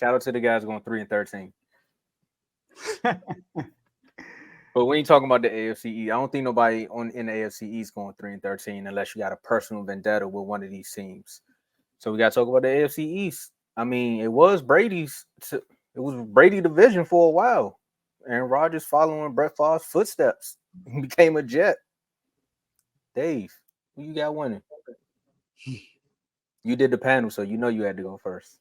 Shout out to the guys going 3-13. But when you talking about the AFC East, I don't think nobody in the AFC East going 3-13 unless you got a personal vendetta with one of these teams. So we got to talk about the AFC East. I mean, it was Brady division for a while. Aaron Rodgers following Brett Favre's footsteps. He became a Jet. Dave, who you got winning? You did the panel, so you know you had to go first.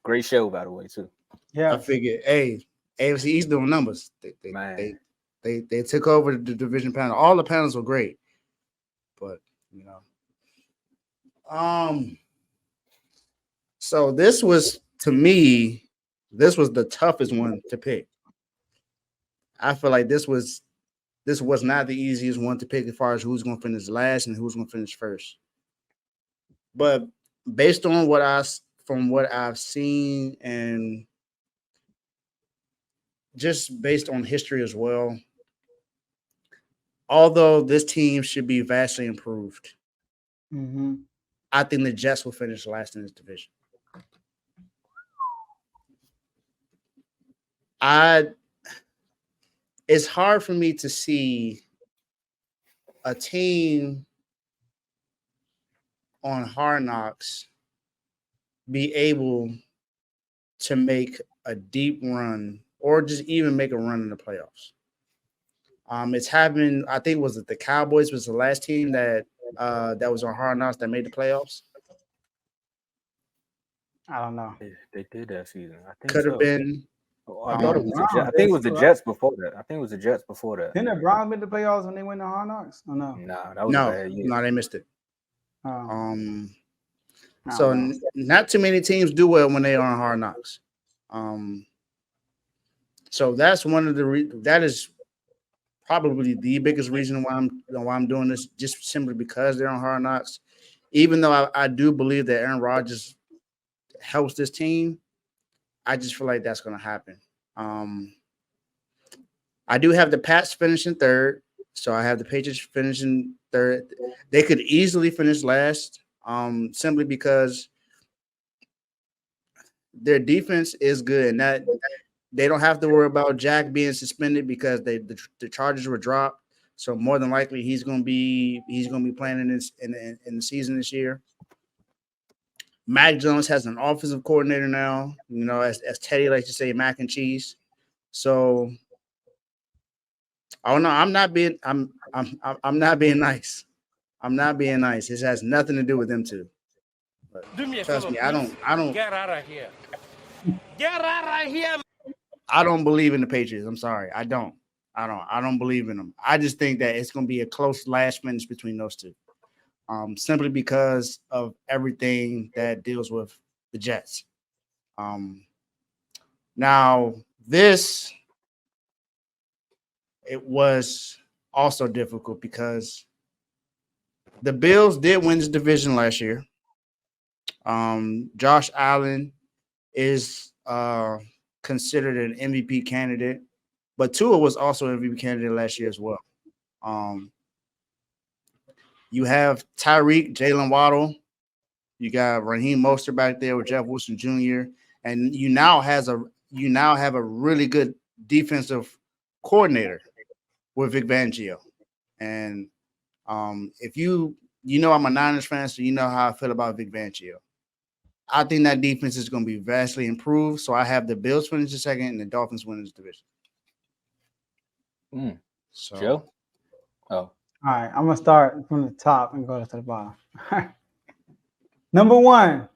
Great show, by the way, too. Yeah, I figured, hey, AFC East doing numbers. They took over the division panel. All the panels were great, but so this was, to me, this was the toughest one to pick. I feel like this was not the easiest one to pick as far as who's going to finish last and who's going to finish first. But based on what I've seen and just based on history as well, although this team should be vastly improved, I think the Jets will finish last in this division. It's hard for me to see a team on Hard Knocks be able to make a deep run or just even make a run in the playoffs. It's happened. I think the Cowboys was the last team that was on Hard Knocks that made the playoffs. I don't know. They did that season. I think could have been. I thought it was the Jets. I think it was the Jets before that. Didn't the Browns make the playoffs when they went to Hard Knocks? Oh no. Nah, that was a bad year. No, they missed it. So not too many teams do well when they are on Hard Knocks. So that's one of that is probably the biggest reason why I'm doing this, just simply because they're on Hard Knocks. Even though I do believe that Aaron Rodgers helps this team, I just feel like that's going to happen. I do have the Pats finishing third, so I have the Patriots finishing third. They could easily finish last, simply because their defense is good, and that they don't have to worry about Jack being suspended because the charges were dropped. So more than likely he's going to be playing in the season this year. Mac Jones has an offensive coordinator now, as Teddy likes to say, mac and cheese. So I don't know. I'm not being nice. I'm not being nice. This has nothing to do with them two. But trust me, I don't Get out of here. Get out of here. I don't believe in the Patriots. I'm sorry. I don't believe in them. I just think that it's going to be a close last finish between those two. Simply because of everything that deals with the Jets. Now, it was also difficult because the Bills did win this division last year. Josh Allen is considered an MVP candidate, but Tua was also an MVP candidate last year as well. You have Tyreek, Jalen Waddle. You got Raheem Mostert back there with Jeff Wilson Jr. And you now have a really good defensive coordinator with Vic Fangio. And if I'm a Niners fan, so you know how I feel about Vic Fangio. I think that defense is going to be vastly improved. So I have the Bills finish the second and the Dolphins win this division. So, Joe? All right, I'm going to start from the top and go to the bottom. Number 1,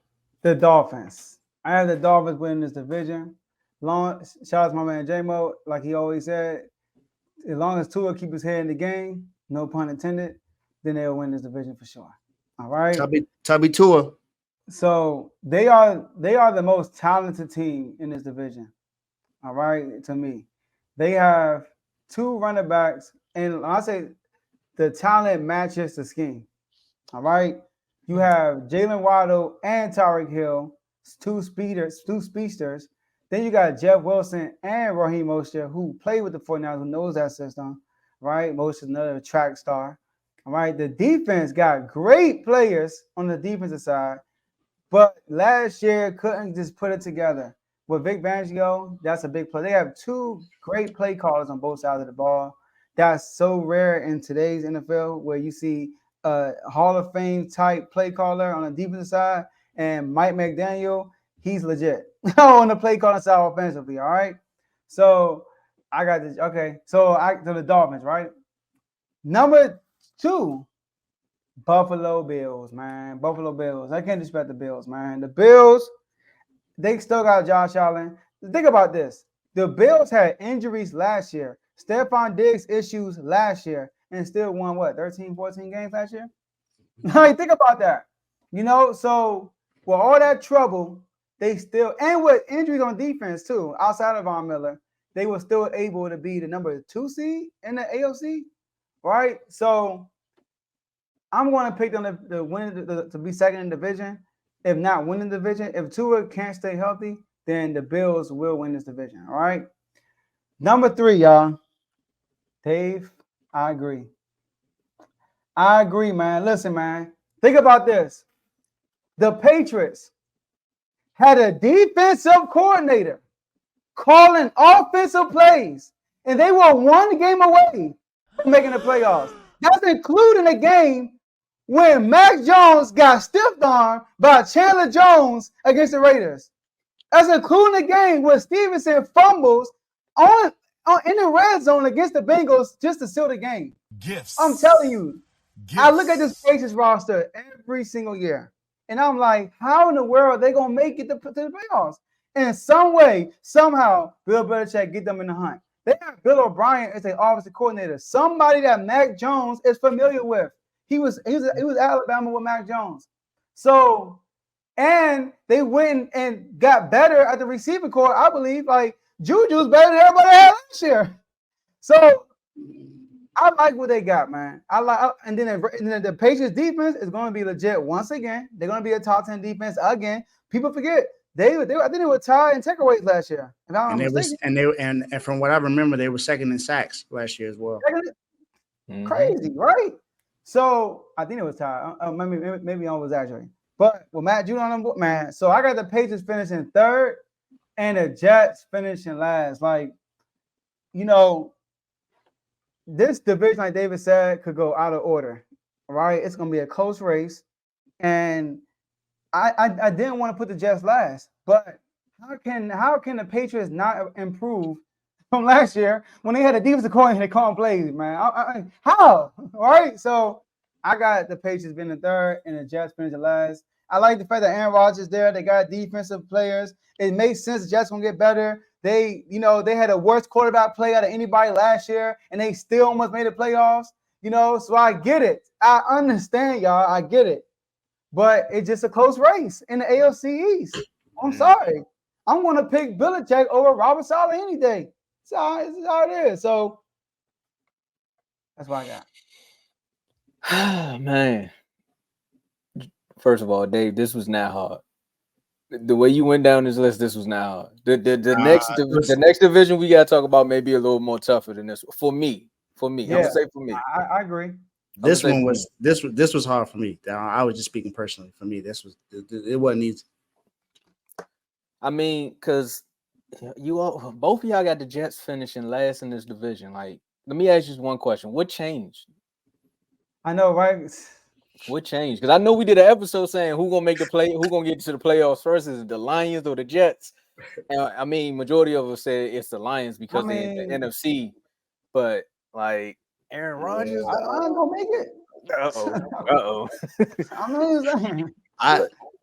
the Dolphins. I have the Dolphins winning this division. Shout out to my man J-Mo, like he always said, as long as Tua keep his head in the game, no pun intended, then they'll win this division for sure. All right? Tubby Tua. So they are the most talented team in this division. All right, to me. They have 2 running backs, and I say the talent matches the scheme. All right. You have Jalen Waddle and Tyreek Hill, 2 speedsters. Then you got Jeff Wilson and Raheem Mostert, who play with the 49ers, who knows that system. Right. Mostert's another track star. All right. The defense got great players on the defensive side. but last year couldn't just put it together. With Vic Fangio, that's a big play. They have two great play callers on both sides of the ball. That's so rare in today's NFL, where you see a Hall of Fame type play caller on the defensive side, and Mike McDaniel, he's legit on the play calling side offensively. All right, so I got this. Okay, so the Dolphins, right? Number 2, Buffalo Bills, man. Buffalo Bills. I can't disrespect the Bills, man. The Bills, they still got Josh Allen. Think about this. The Bills had injuries last year. Stephon Diggs issues last year and still won, what, 13, 14 games last year? Like, think about that. So with all that trouble, they still, and with injuries on defense too, outside of Von Miller, they were still able to be the number 2 seed in the AFC, right? So I'm going to pick them to win to be second in the division. If not winning the division, if Tua can't stay healthy, then the Bills will win this division. All right. Number 3, y'all. Dave, I agree. I agree, man. Listen, man. Think about this. The Patriots had a defensive coordinator calling offensive plays, and they were one game away from making the playoffs. That's including a game when Mac Jones got stiff armed by Chandler Jones against the Raiders. That's including a game where Stevenson fumbles on in the red zone against the Bengals just to seal the game. Gifts. I'm telling you, Gifts. I look at this Patriots roster every single year, and I'm like, how in the world are they going to make it to the playoffs? In some way, somehow, Bill Belichick get them in the hunt. They have Bill O'Brien as their offensive coordinator, somebody that Mac Jones is familiar with. He was Alabama with Mac Jones. So, and they went and got better at the receiving corps, I believe. Like, Juju's better than everybody had last year. So, I like what they got, man. And then the Patriots defense is going to be legit once again. They're going to be a top 10 defense again. People forget I think they were tied in takeaways last year. And from what I remember, they were second in sacks last year as well. Crazy, right? So I think it was tied. Maybe I was exaggerating. But with Matt Judon on board, man. So I got the Patriots finishing 3rd and the Jets finishing last. Like, this division, like David said, could go out of order. Right? It's gonna be a close race. And I didn't want to put the Jets last, but how can the Patriots not improve from last year when they had a defensive coordinator calling plays, man? How? All right, so I got the Patriots being the 3rd and the Jets finishing last. I like the fact that Aaron Rodgers is there. They got defensive players. It makes sense. The Jets gonna get better. They had a worst quarterback play out of anybody last year, and they still almost made the playoffs. So I get it. I understand, y'all. I get it. But it's just a close race in the AFC East. I'm sorry. I'm going to pick Belichick over Robert Saleh any day. This is how it is. So that's what I got. Man. First of all, Dave, this was not hard. The way you went down this list, this was not hard. The next division we got to talk about may be a little more tougher than this. For me. Yeah, I'm going to say for me. I agree. This was hard for me. I was just speaking personally. For me, it wasn't easy. I mean, because both of y'all got the Jets finishing last in this division. Like, let me ask you one question: what changed? I know, right? What changed? Because I know we did an episode saying who gonna make the play, who gonna get to the playoffs first, is it the Lions or the Jets? And I mean, majority of us said it's the Lions because they're in the NFC. But like, Aaron Rodgers, I'm gonna make it. Uh-oh.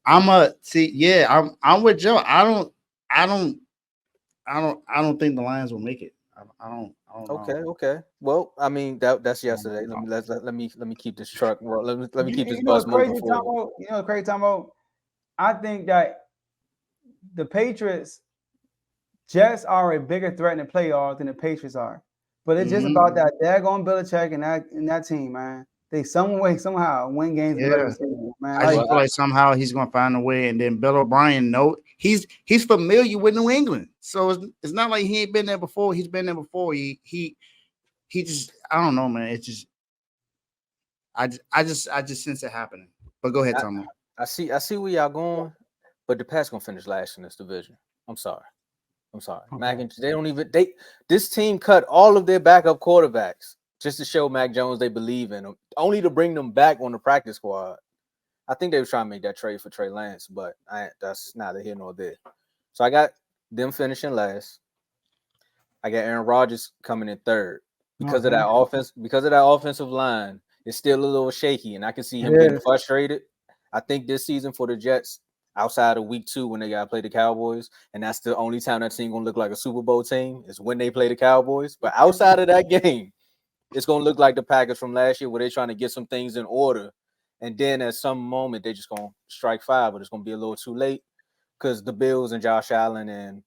I'm with Joe. I don't think the Lions will make it. I don't know. Okay. Well, I mean that's yesterday. Let me keep this truck. Let me keep this bus moving forward. Crazy Tomo. I think that the Patriots, Jets are a bigger threat in the playoffs than the Patriots are. But it's just about that daggone Belichick and that team, man. They some way, somehow win games. Yeah. Man. I just feel like somehow he's gonna find a way. And then Bill O'Brien, he's familiar with New England, so it's not like he ain't been there before. He's been there before. He just, I don't know, man. It's just I just sense it happening. But go ahead, Tom. I see where y'all going, but the Pats gonna finish last in this division. I'm sorry. Mac Okay. and they don't even this team cut all of their backup quarterbacks just to show Mac Jones they believe in him, only to bring them back on the practice squad. I think they were trying to make that trade for Trey Lance, but that's neither here nor there. So I got them finishing last. I got Aaron Rodgers coming in third because of that offense. Because of that offensive line, it's still a little shaky, and I can see him getting frustrated. I think this season for the Jets, outside of week 2 when they got to play the Cowboys, and that's the only time that team gonna look like a Super Bowl team is when they play the Cowboys. But outside of that game, it's gonna look like the Packers from last year where they're trying to get some things in order, and then at some moment they're just gonna strike fire, but it's gonna be a little too late because the Bills and Josh Allen and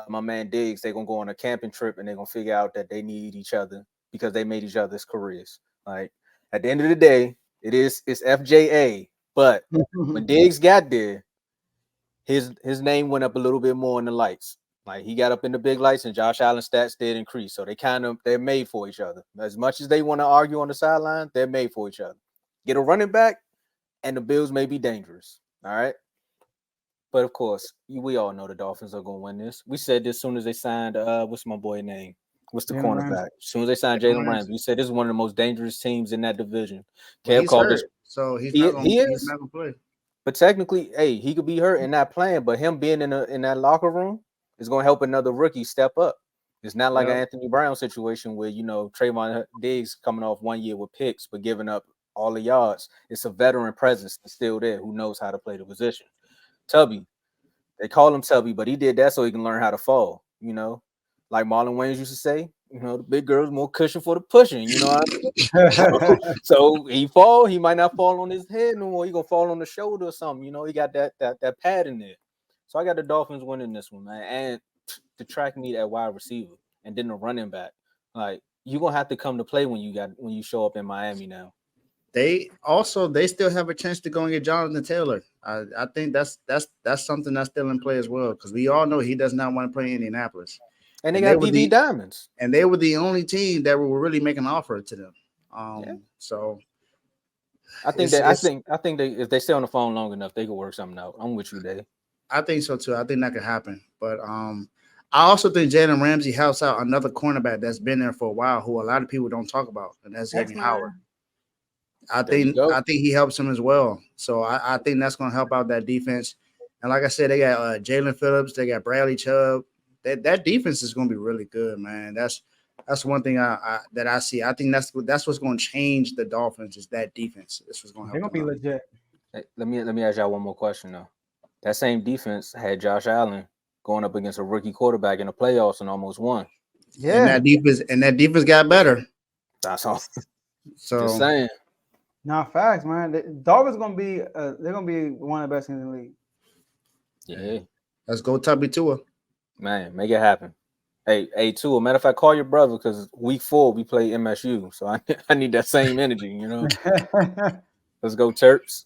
my man Diggs, they're gonna go on a camping trip and they're gonna figure out that they need each other because they made each other's careers. Like at the end of the day, it's FJA. But when Diggs got there, his name went up a little bit more in the lights. Like he got up in the big lights, and Josh Allen's stats did increase. So they're made for each other. As much as they want to argue on the sideline, they're made for each other. Get a running back, and the Bills may be dangerous. All right. But of course, we all know the Dolphins are gonna win this. We said this as soon as they signed what's my boy name? What's the cornerback? As soon as they signed Jalen Ramsey, we said this is one of the most dangerous teams in that division. Kev called this, so he's not gonna play. But technically, hey, he could be hurt and not playing, but him being in that locker room is gonna help another rookie step up. It's not like an Anthony Brown situation where Trayvon Diggs coming off 1 year with picks but giving up all the yards. It's a veteran presence that's still there who knows how to play the position. Tubby, they call him Tubby, but he did that so he can learn how to fall. Like Marlon Wayans used to say, the big girl's more cushion for the pushing. You know what I mean? So he might not fall on his head no more. He gonna fall on the shoulder or something. He got that pad in there. So I got the Dolphins winning this one, man. And the track meet at wide receiver, and then the running back. Like you're gonna have to come to play when you show up in Miami now. They still have a chance to go and get Jonathan Taylor. I think that's something that's still in play as well, because we all know he does not want to play in Indianapolis. And they got BB Diamonds. And they were the only team that were really making an offer to them. So I think they if they stay on the phone long enough, they could work something out. I'm with you, Dave. I think so too. I think that could happen. But I also think Jalen Ramsey helps out another cornerback that's been there for a while, who a lot of people don't talk about, and that's Xavier Howard. I think he helps him as well. So I think that's going to help out that defense. And like I said, they got Jalen Phillips, they got Bradley Chubb. That defense is going to be really good, man. That's one thing that I see. I think that's what's going to change the Dolphins is that defense. This was going to help. They're going to be legit. Hey, let me ask y'all one more question though. That same defense had Josh Allen going up against a rookie quarterback in the playoffs and almost won. Yeah, and that defense got better. That's all. So just saying. Nah, facts, man. The Dolphins gonna be they're gonna be one of the best in the league. Yeah. Let's go Tubby Tua. Man, make it happen. Hey, Tua. Matter of fact, call your brother because week 4 we play MSU. So I need that same energy, Let's go, Terps.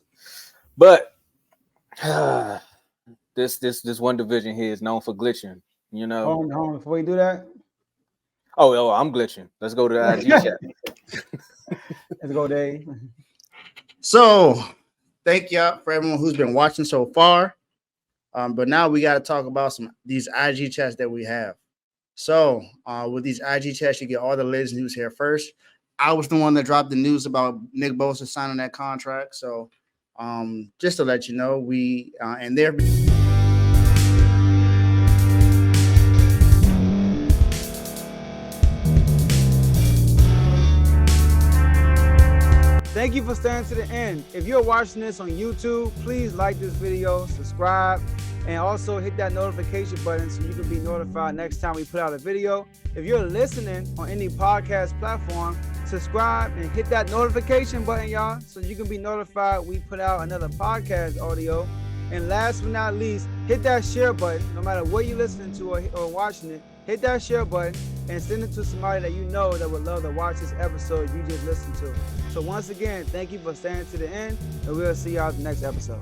But this one division here is known for glitching, Hold on, before you do that. Oh, I'm glitching. Let's go to the IG chat. Let's go, Dave. So, thank y'all for everyone who's been watching so far. But now we got to talk about these IG chats that we have. So, with these IG chats, you get all the latest news here first. I was the one that dropped the news about Nick Bosa signing that contract. So, just to let you know, we and there. Thank you for staying to the end. If you're watching this on YouTube, please like this video, subscribe, and also hit that notification button so you can be notified next time we put out a video. If you're listening on any podcast platform, subscribe and hit that notification button, y'all, so you can be notified we put out another podcast audio. And last but not least, hit that share button. No matter what you're listening to or watching it, hit that share button and send it to somebody that you know that would love to watch this episode you just listened to. So once again, thank you for staying to the end, and we'll see y'all in the next episode.